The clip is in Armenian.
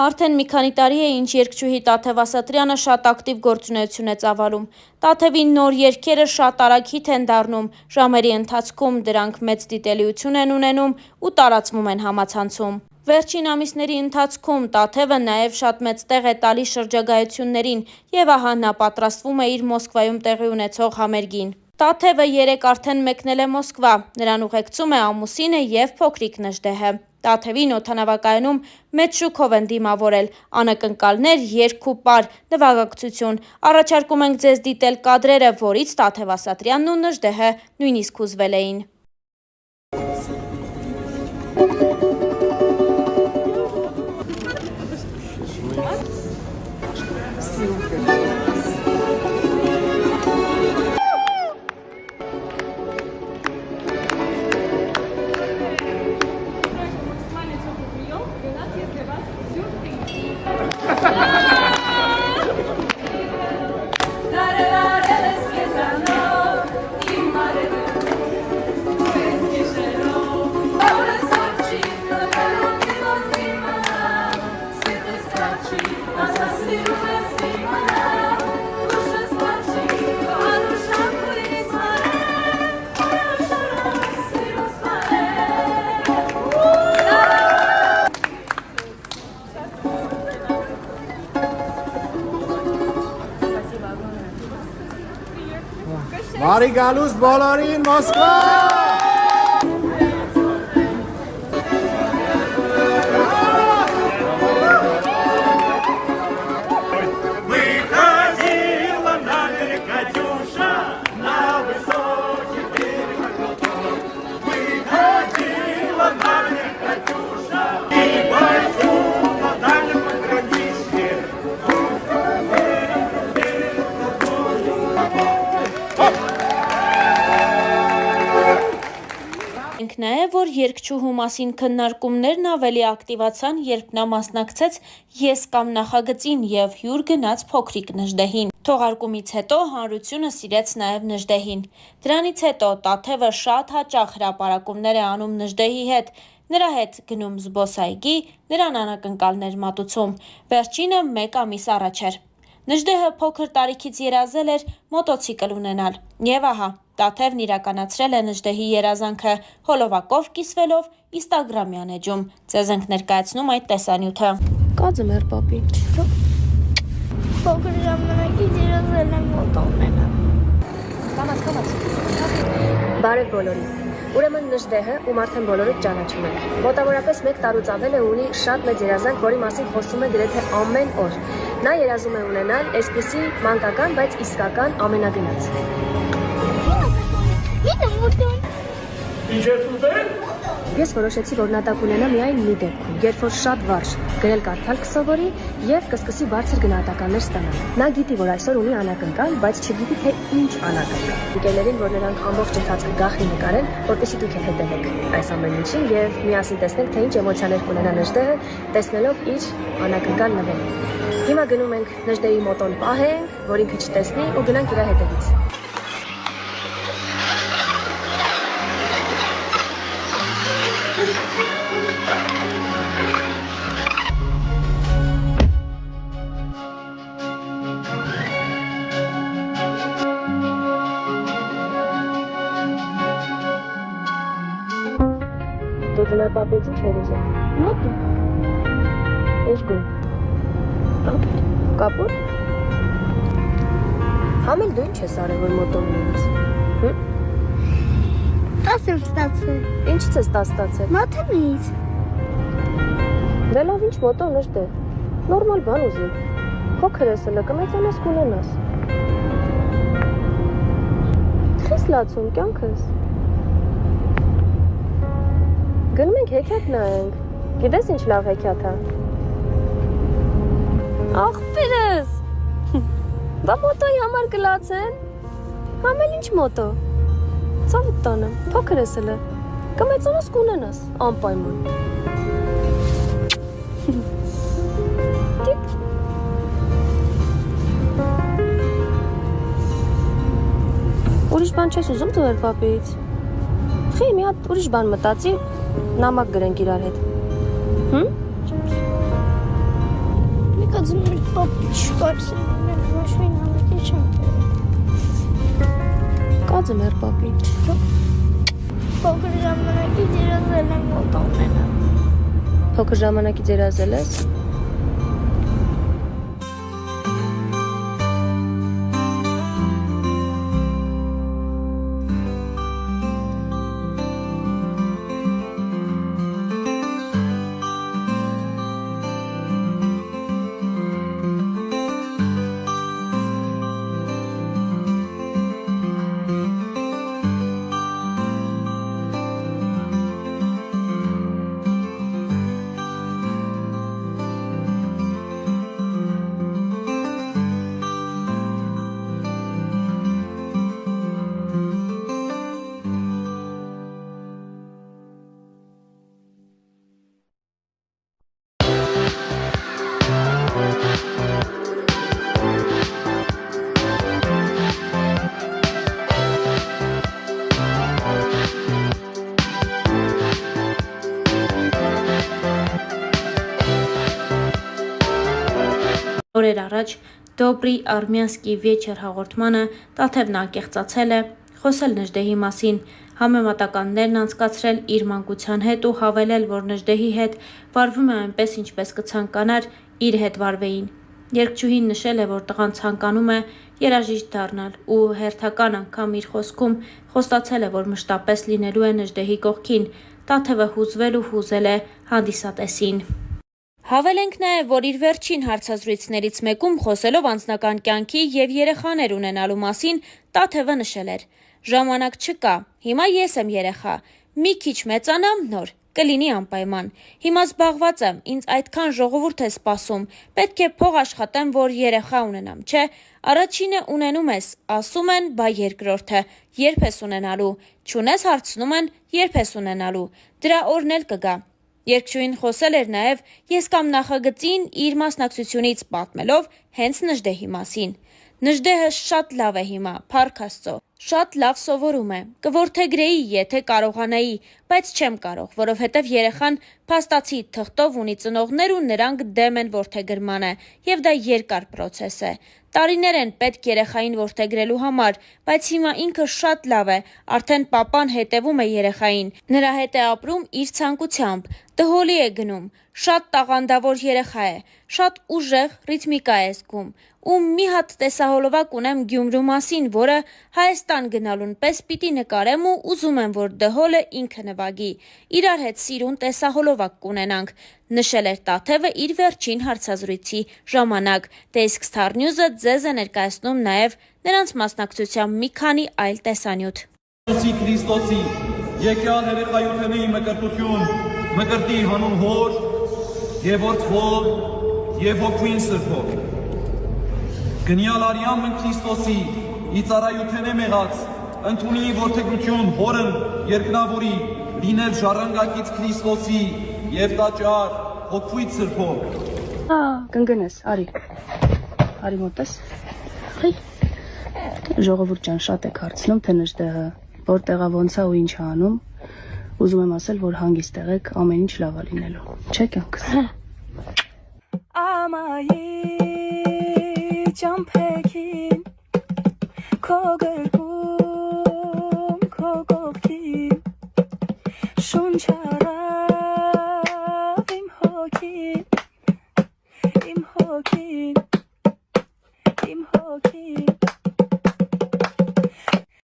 Արդեն մի քանի տարի է, ինչ երգչուհի Տաթև Ասատրյանը շատ ակտիվ գործունեություն է ծավալում։ Տաթևի նոր երգերը շատ արագ հիթ են դառնում, ժամերի ընթացքում դրանք մեծ դիտելիություն են ունենում ու տարածվում են համացանցում։ Վերջին ամիսների ընթացքում Տաթևը նաև շատ մեծ տեղ է տալիս շրջագայություններին եւ ահա նա պատրաստվում է իր Մոսկվայում տեղի ունեցող համերգին։ Տաթևը երեկ արդեն մեկնել է Մոսկվա, նրան ուղեկցում է ամուսինը եւ փոքրիկ Նժդեհը։ Տաթևին օդանավակայանում մեծ շուքով են դիմավորել, անակնկալներ, երգ ու պար, նվագակցություն։ Առաջարկում ենք ձեզ դիտել կադրերը, որից Տաթև Ասատրյանն ու Նժդեհը նույնիսկ հուզվել էին։ Բարի գալուստ բոլորին Մոսկվա! Նաև, որ երգչուհու մասին քննարկումներն ավելի ակտիվացան, երբ նա մասնակցեց «Ես կամ» նախագծին եւ հյուր գնաց փոքրիկ Նժդեհին։ Թողարկումից հետո հանրությունը սիրեց նաև Նժդեհին։ Դրանից հետո Տաթևը շատ հաճախ հրապարակումներ է անում Նժդեհի հետ, նրա հետ գնում զբոսայգի, նրան անակնկալներ մատուցում։ Վերջինը 1 ամիս առաջ էր։ Նժդեհը փոքր տարիքից երազել էր մոտոցիկլ ունենալ։ Եվ ահա, Տաթևն իրականացրել է Նժդեհի երազանքը, հոլովակով կիսվելով Instagram-յան էջում։ Ձեզ ենք ներկայացնում այդ տեսանյութը։ Կաձը մեր պապի։ Փոքր ժամանակից երազել եմ մոտո ունենալ։ Կամաց։ Բարև բոլորին։ Ուրեմն Նժդեհը, ում արդեն բոլորը ճանաչում են, մոտավորապես 1 տարուց ավել է ունի շատ մեծ երազանք, որի մասին խոսում է գրեթե ամեն օր։ Նա երազում է ունենալ այսպիսի մանկական, բայց իսկական ամենագնաց։ Ես որոշեցի, որ նա տակ ունենա միայն մի դեպքում, երբ որ շատ վարժ գրել կարդալ կսովորի եւ կսկսի բարձր գնահատականներ ստանալ։ Նա գիտի, որ այսօր ունի անակնկալ, բայց չգիտի, թե ինչ անակնկալ։ Ընկերներին, որ նրանք ամբողջ ընթացքը գաղտնի նկարեն, որպեսզի դուք հետևեք այս ամեն ինչին եւ միասին տեսնենք, թե ինչ էմոցիաներ կունենա Նժդեհը, տեսնելով իր անակնկալ նվերը։ Հիմա գնում ենք Նժդեհի մոտոն պահենք, որ ինքը չտեսնի ու գնանք իր հետևից։ Դու դնա պապից ինչ էր ուզում։ Մոտո։ Ինչ գույն։ Կապույտ։ Համել դու ինչ ես արել, որ մոտոն ունենաս։ 10 եմ ստացել։ Ինչից ես 10 ստացել։ Մաթեմից։ Դե լավ, ինչ մոտո Նժդեհ։ Նորմալ բան ուզի։ Փոքր ես հլը, կմեծանաս կունենաս։ Խիստ լացում կյանքս։ Գնում ենք հեքիաթ նայենք։ Գիտես ինչ լավ հեքիաթ է։ Աղբերս։ Բա մոտոյի համար կլացեն։ Համել ինչ մոտո։ Ցավիտ տանը, փոքր ես հլը։ Կմեծանաս կունենաս, անպայման։ Ուրիշ բան չես ուզում ձեր պապից։ Խի մի հատ ուրիշ բան մտածի, նամակ գրենք իրար հետ։ Կածում էր պապի շկարսին մաշվին ամետի չեմ Կածը մեր պապին։ Փոքր ժամանակից երազել եմ մոտ ամենը Փոքր ժամանակից երազել ես։ Օրեր առաջ Դոբրի Արմյանսկի վեչեր հաղորդմանը Տաթևն անկեղծացել է, խոսել Նժդեհի մասին, համեմատականներն անցկացրել իր մանկության հետ ու հավելել, որ Նժդեհի հետ վարվում է այնպես, ինչպես կցանկանար իր հետ վարվեին։ Երգչուհին նշել է, որ տղան ցանկանում է երաժիշտ դառնալ ու հերթական անգամ իր խոսքում խոստացել է, որ մշտապես լինելու է Նժդեհի կողքին, Տաթևը հուզվել ու հուզել է հանդիսատեսին։ Հավելենք նաև, որ իր վերջին հարցազրույցներից մեկում խոսելով անձնական կյանքի և երեխաներ ունենալու մասին, Տաթևը նշել էր. «Ժամանակ չկա, հիմա ես եմ երեխա, մի քիչ մեծանամ նոր, կլինի անպայման, հիմա զբաղված եմ, ինձ այդքան ժողովուրդ է սպասում, պետք է փող աշխատեմ, որ երեխա ունենամ, չէ, առաջինը ունենում ես, ասում են, բա երկրորդը, երբ ես ունենալու, չունես հարցնում են, երբ ես ունենալու, դրա օրն էլ կգա»։ Երգչուհին խոսել էր նաև «Ես կամ» նախագծին իր մասնակցությունից պատմելով հենց Նժդեհի մասին։ Նժդեհը շատ լավ է հիմա, փառք Աստծո, շատ լավ սովորում է, կորդեգրեի, եթե կարողանայի, բայց չեմ կարող, որովհետև երեխան փաստացի թղթով ունի ծնողներ ու նրանք դեմ են որդեգրմանը, և դա երկար պրոցես է։ Տարիներ են պետք երեխային որդեգրելու համար, բայց հիմա ինքը շատ լավ է, արդեն պապան հետևում է երեխային, նրա հետ է ապրում իր ցանկությամբ, դհոլի է գնում, շատ տաղանդավոր երեխա է, շատ ուժեղ ռիթմիկա է զգում, ու մի հատ տեսահոլովակ ունեմ Գյումրու մասին, որը Հայաստան գնալուն պես պիտի նկարեմ ու ուզում եմ, որ դհոլը ինքը նվագի, իրար հետ սիրուն տեսահոլովակ կունենանք, նշել էր Տաթևը իր վերջին հարցազրույցի ժամանակ, դե իսկ Star News-ը ձեզ է ներկայացնում նաև նրանց մասնակցության մի քանի այլ տեսանյութ։ Քրիստոսի եկյալ երեխայութենի մկրտություն, մկրտի հանուն հոր և որդվո և հոգվին սրբով։ Գնյալ արյամ մն Քրիստոսի իծարայութենե մեղած, ընդունի որդեգրություն հորն երկնավորի, լինել ժառանգակից Քրիստոսի և տաճար հոգվից սրբով։ Կնգնես, արի մոտես։ Ժողովուրդ ջան, շատ եք հարցնում, թե Նժդեհը որտեղա ոնց է ու ինչ է անում, ուզում եմ ասել, որ հանգիստ եղեք, ամեն ինչ լավ է լինելու, չէ՞ կյանքս։ Ամայի ճամփեքին, քո գրկում, քո կողքին, շունչ առավ իմ հոգին,